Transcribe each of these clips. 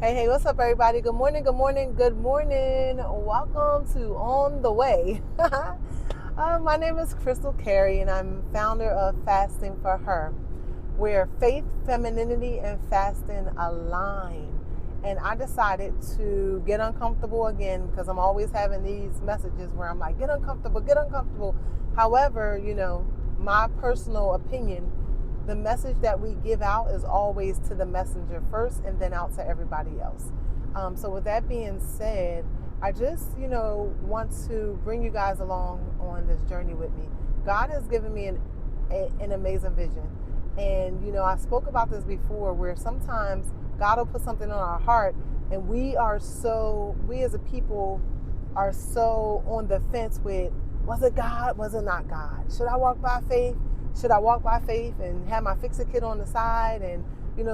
Hey, hey, what's up, everybody? Good morning, good morning, good morning. Welcome to On the Way. My name is Crystal Carey, and I'm founder of Fasting for Her, where faith, femininity, and fasting align. And I decided to get uncomfortable again because I'm always having these messages where I'm like, get uncomfortable, get uncomfortable. However, my personal opinion, the message that we give out is always to the messenger first and then out to everybody else. So with that being said, I just, want to bring you guys along on this journey with me. God has given me an amazing vision. And, I spoke about this before where sometimes God will put something on our heart and we as a people are so on the fence with, was it God? Was it not God? Should I walk by faith? Should I walk by faith and have my fix-it kit on the side and,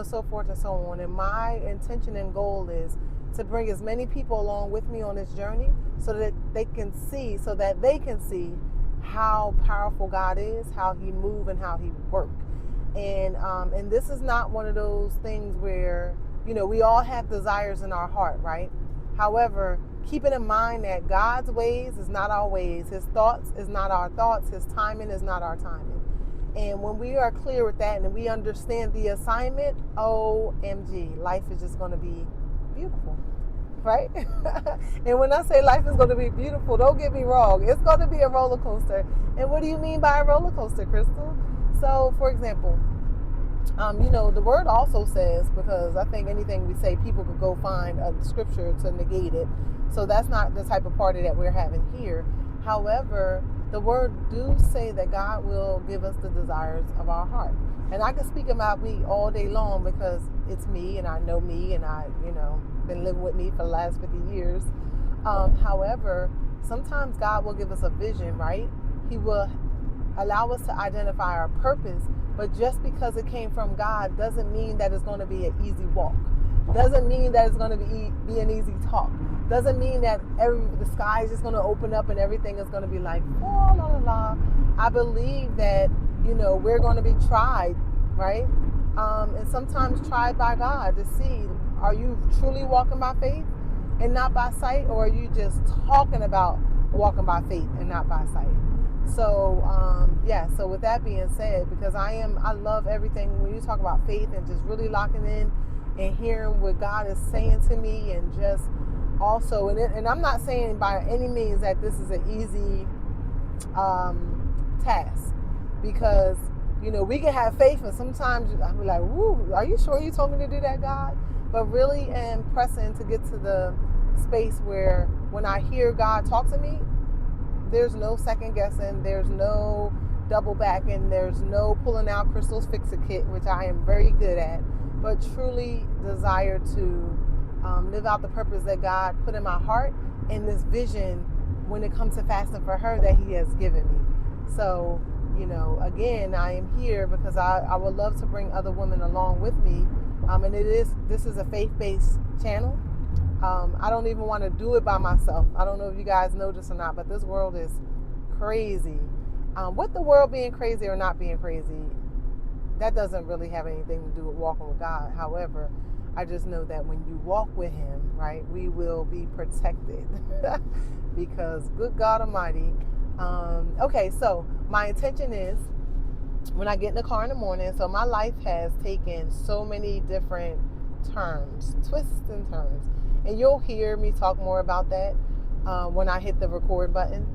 so forth and so on. And my intention and goal is to bring as many people along with me on this journey so that they can see how powerful God is, how he moves and how he works. And this is not one of those things where, we all have desires in our heart, right? However, keeping in mind that God's ways is not our ways. His thoughts is not our thoughts. His timing is not our timing. And when we are clear with that and we understand the assignment, OMG, life is just going to be beautiful, right? And when I say life is going to be beautiful, don't get me wrong. It's going to be a roller coaster. And what do you mean by a roller coaster, Crystal? So, for example, the word also says, because I think anything we say, people could go find a scripture to negate it. So that's not the type of party that we're having here. However, the word do say that God will give us the desires of our heart. And I can speak about me all day long because it's me and I know me and I, been living with me for the last 50 years. However, sometimes God will give us a vision, right? He will allow us to identify our purpose, but just because it came from God doesn't mean that it's going to be an easy walk. Doesn't mean that it's going to be an easy talk. Doesn't mean that the sky is just going to open up and everything is going to be like, oh, la la la. I believe that, we're going to be tried, right? And sometimes tried by God to see, are you truly walking by faith and not by sight? Or are you just talking about walking by faith and not by sight? So, so with that being said, because I love everything when you talk about faith and just really locking in and hearing what God is saying to me and just also, and I'm not saying by any means that this is an easy task because, we can have faith and sometimes I'm like, woo, are you sure you told me to do that, God? But really am pressing to get to the space where when I hear God talk to me, there's no second guessing, there's no double backing, there's no pulling out Crystal's fix-it-kit, which I am very good at, but truly desire to live out the purpose that God put in my heart and this vision when it comes to fasting for her that he has given me. So, again, I am here because I would love to bring other women along with me. And this is a faith-based channel. I don't even want to do it by myself. I don't know if you guys know this or not, but this world is crazy. With the world being crazy or not being crazy, that doesn't really have anything to do with walking with God. However, I just know that when you walk with him, right, we will be protected because good God Almighty. Okay, so my intention is when I get in the car in the morning, so my life has taken so many different turns, twists and turns. And you'll hear me talk more about that when I hit the record button.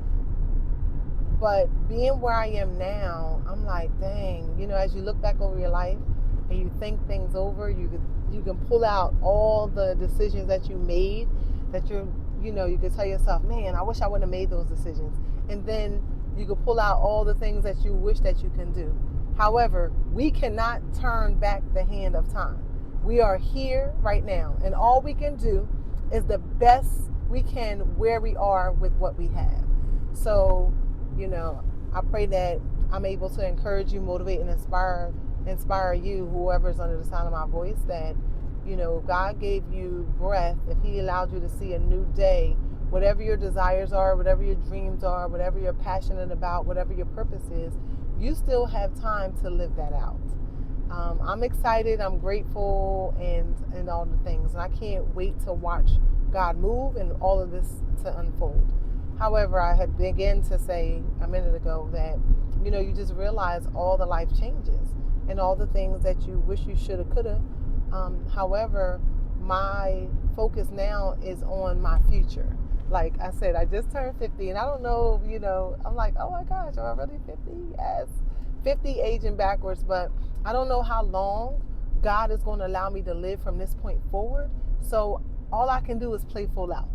But being where I am now, I'm like, dang, as you look back over your life and you think things over, you can pull out all the decisions that you made that you could tell yourself, man, I wish I wouldn't have made those decisions. And then you could pull out all the things that you wish that you can do. However, we cannot turn back the hand of time. We are here right now, and all we can do is the best we can where we are with what we have. So, I pray that I'm able to encourage you, motivate, and inspire you, whoever's under the sound of my voice, that, God gave you breath. If he allowed you to see a new day, whatever your desires are, whatever your dreams are, whatever you're passionate about, whatever your purpose is, you still have time to live that out. I'm excited, I'm grateful, and all the things. And I can't wait to watch God move and all of this to unfold. However, I had begun to say a minute ago that, you just realize all the life changes and all the things that you wish you should have, could have. However, my focus now is on my future. Like I said, I just turned 50, and I don't know, I'm like, oh my gosh, am I really 50? Yes. 50 aging backwards, but I don't know how long God is going to allow me to live from this point forward. So all I can do is play full out.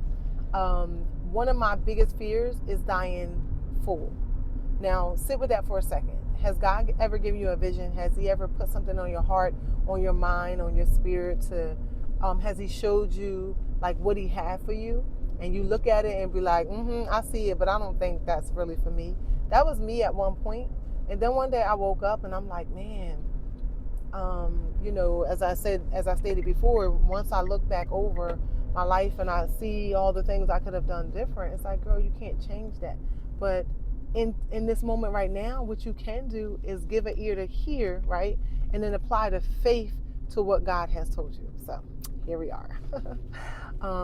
One of my biggest fears is dying full. Now, sit with that for a second. Has God ever given you a vision? Has He ever put something on your heart, on your mind, on your spirit? Has He showed you like what He had for you? And you look at it and be like, I see it, but I don't think that's really for me. That was me at one point. And then one day I woke up and I'm like, man, as I stated before, once I look back over my life and I see all the things I could have done different, it's like, girl, you can't change that. But in this moment right now, what you can do is give an ear to hear, right? And then apply the faith to what God has told you. So here we are.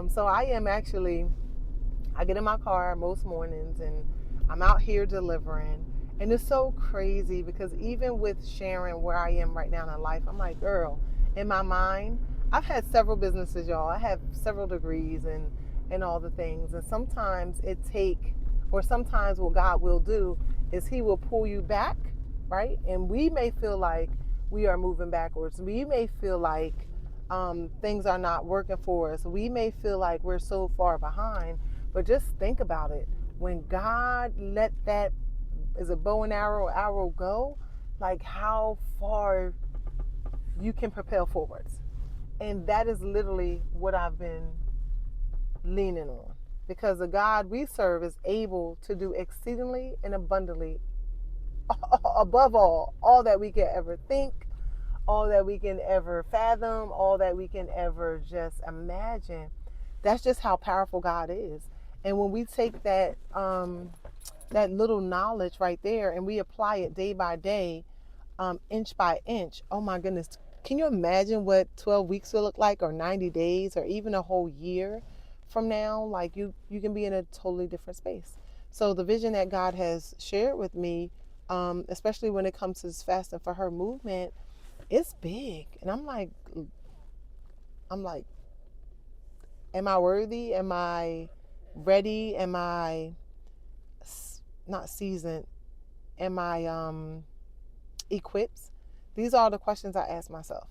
So I get in my car most mornings and I'm out here delivering. And it's so crazy because even with sharing where I am right now in life, I'm like, girl, in my mind, I've had several businesses, y'all. I have several degrees and all the things. And sometimes what God will do is He will pull you back, right? And we may feel like we are moving backwards. We may feel like things are not working for us. We may feel like we're so far behind. But just think about it. When God let that, is a bow and arrow go, like how far you can propel forwards. And that is literally what I've been leaning on. Because the God we serve is able to do exceedingly and abundantly above all that we can ever think, all that we can ever fathom, all that we can ever just imagine. That's just how powerful God is. And when we take that little knowledge right there and we apply it day by day, inch by inch, oh my goodness, can you imagine what 12 weeks will look like, or 90 days, or even a whole year from now? Like you can be in a totally different space. So the vision that God has shared with me, especially when it comes to this fasting for her movement, it's big. And I'm like, am I worthy? Am I ready? Am I not seasoned? Am I equipped? These are the questions I ask myself.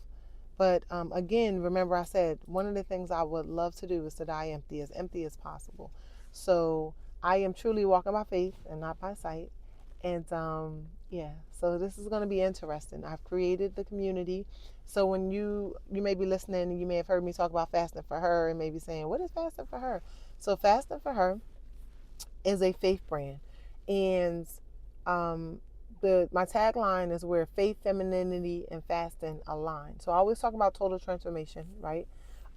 But again, remember I said one of the things I would love to do is to die empty as possible. So I am truly walking by faith and not by sight. And yeah, so this is going to be interesting. I've created the community. So when you may be listening and you may have heard me talk about fasting for her and maybe saying, what is fasting for her? So fasting for her is a faith brand. And my tagline is where faith, femininity, and fasting align. So I always talk about total transformation, right?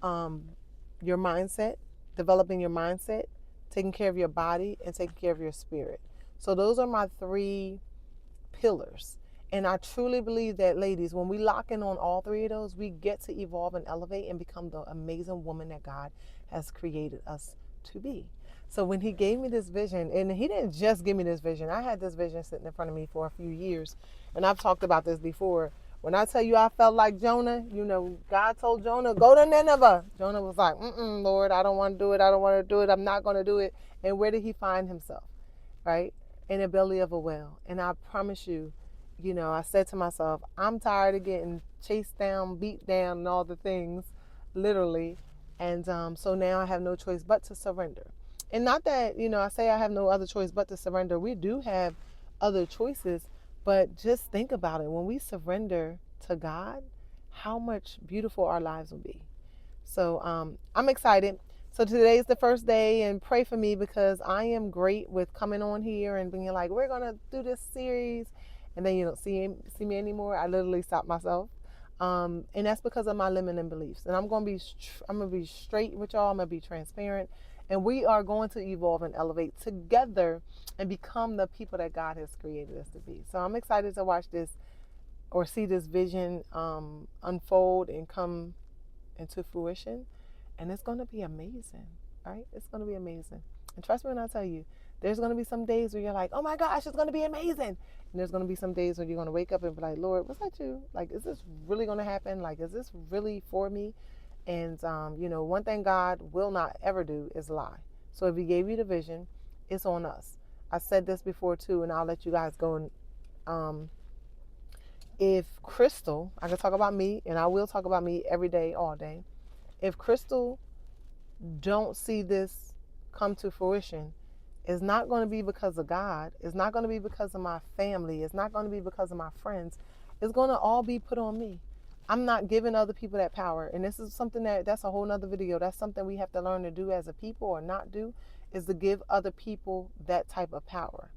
Your mindset, developing your mindset, taking care of your body, and taking care of your spirit. So those are my three pillars. And I truly believe that, ladies, when we lock in on all three of those, we get to evolve and elevate and become the amazing woman that God has created us to be. So when He gave me this vision, and He didn't just give me this vision, I had this vision sitting in front of me for a few years. And I've talked about this before. When I tell you I felt like Jonah, God told Jonah, go to Nineveh. Jonah was like, Lord, I don't want to do it. I don't want to do it. I'm not going to do it. And where did he find himself? Right? In the belly of a whale. And I promise you, I said to myself, I'm tired of getting chased down, beat down, and all the things, literally. And so now I have no choice but to surrender. And not that, I say I have no other choice but to surrender. We do have other choices, but just think about it. When we surrender to God, how much beautiful our lives will be. So I'm excited. So today is the first day, and pray for me because I am great with coming on here and being like, we're going to do this series. And then you don't see me anymore. I literally stopped myself. And that's because of my limiting beliefs. And I'm going to be straight with y'all. I'm going to be transparent. And we are going to evolve and elevate together and become the people that God has created us to be. So I'm excited to watch this or see this vision unfold and come into fruition. And it's going to be amazing, right? It's going to be amazing. And trust me when I tell you, there's going to be some days where you're like, oh my gosh, it's going to be amazing. And there's going to be some days where you're going to wake up and be like, Lord, was that you? Like, is this really going to happen? Like, is this really for me? And, one thing God will not ever do is lie. So if He gave you the vision, it's on us. I said this before too, and I'll let you guys go. And if Crystal, I can talk about me, and I will talk about me every day, all day. If Crystal don't see this come to fruition, it's not going to be because of God. It's not going to be because of my family. It's not going to be because of my friends. It's going to all be put on me. I'm not giving other people that power. And this is something that's a whole nother video. That's something we have to learn to do as a people, or not do, is to give other people that type of power.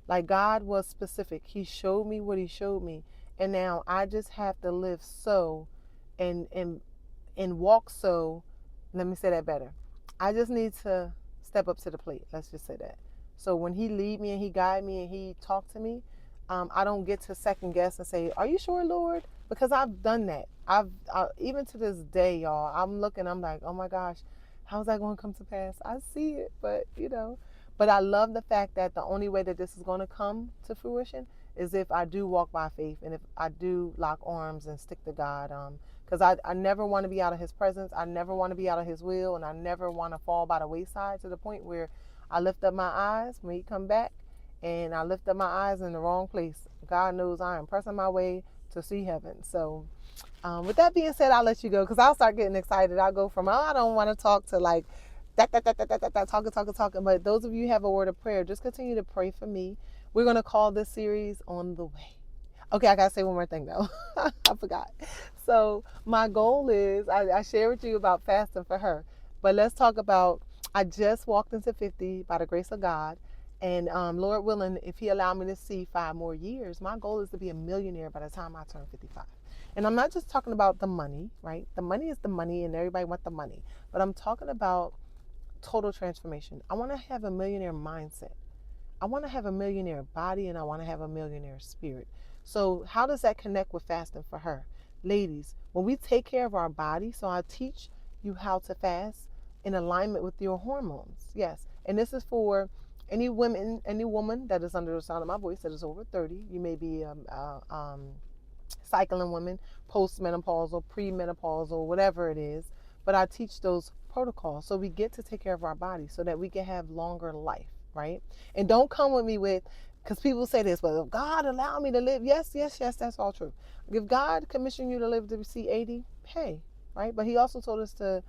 Like, God was specific. He showed me what He showed me. And now I just have to live so and walk so. Let me say that better. I just need to step up to the plate. Let's just say that. So when He lead me and He guide me and He talk to me, I don't get to second guess and say, "Are you sure, Lord?" Because I've done that. Even to this day, y'all. I'm looking. I'm like, "Oh my gosh, how's that going to come to pass?" I see it, but But I love the fact that the only way that this is going to come to fruition is if I do walk by faith, and if I do lock arms and stick to God. Because I never want to be out of His presence. I never want to be out of His will, and I never want to fall by the wayside to the point where I lift up my eyes when He come back, and I lift up my eyes in the wrong place. God knows I am pressing my way to see heaven. So with that being said, I'll let you go because I'll start getting excited. I'll go from, I don't want to talk to like talking. But those of you who have a word of prayer, just continue to pray for me. We're going to call this series On the Way. Okay, I got to say one more thing though. I forgot. So my goal is, I share with you about fasting for her. But let's talk about, I just walked into 50 by the grace of God. And Lord willing, if He allowed me to see 5 more years, my goal is to be a millionaire by the time I turn 55. And I'm not just talking about the money, right? The money is the money and everybody wants the money. But I'm talking about total transformation. I want to have a millionaire mindset. I want to have a millionaire body, and I want to have a millionaire spirit. So how does that connect with fasting for her? Ladies, when we take care of our body, so I teach you how to fast in alignment with your hormones. Yes. And this is for any woman that is under the sound of my voice that is over 30. You may be cycling women, postmenopausal, premenopausal, whatever it is. But I teach those protocols so we get to take care of our body so that we can have longer life, right? And don't come with me with, because people say this, well, if God allow me to live, yes, that's all true. If God commissioned you to live to see 80, hey, right? But He also told us to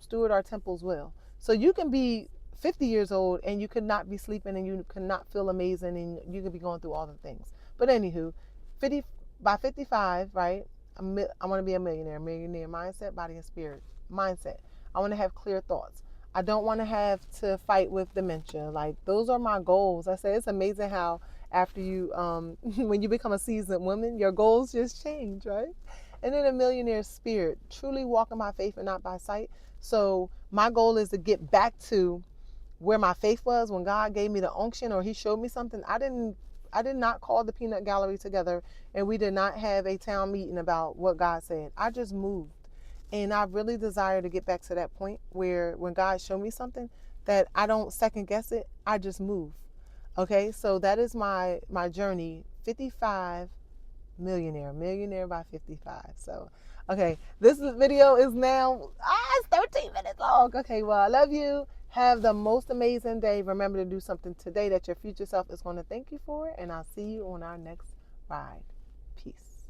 steward our temples well. So you can be 50 years old and you could not be sleeping and you could not feel amazing and you could be going through all the things. But anywho, 50 by 55, right? I want to be a millionaire mindset, body and spirit mindset. I want to have clear thoughts. I don't want to have to fight with dementia. Like, those are my goals. I say it's amazing how after you, when you become a seasoned woman, your goals just change, right? And then a millionaire spirit, truly walking by faith and not by sight. So my goal is to get back to where my faith was when God gave me the unction or He showed me something. I did not call the peanut gallery together, and we did not have a town meeting about what God said. I just moved. And I really desire to get back to that point where when God showed me something that I don't second guess it, I just move. Okay, so that is my journey. 55 millionaire by 55. So, okay, this video is now, it's 13 minutes long. Okay, well, I love you. Have the most amazing day. Remember to do something today that your future self is going to thank you for. And I'll see you on our next ride. Peace.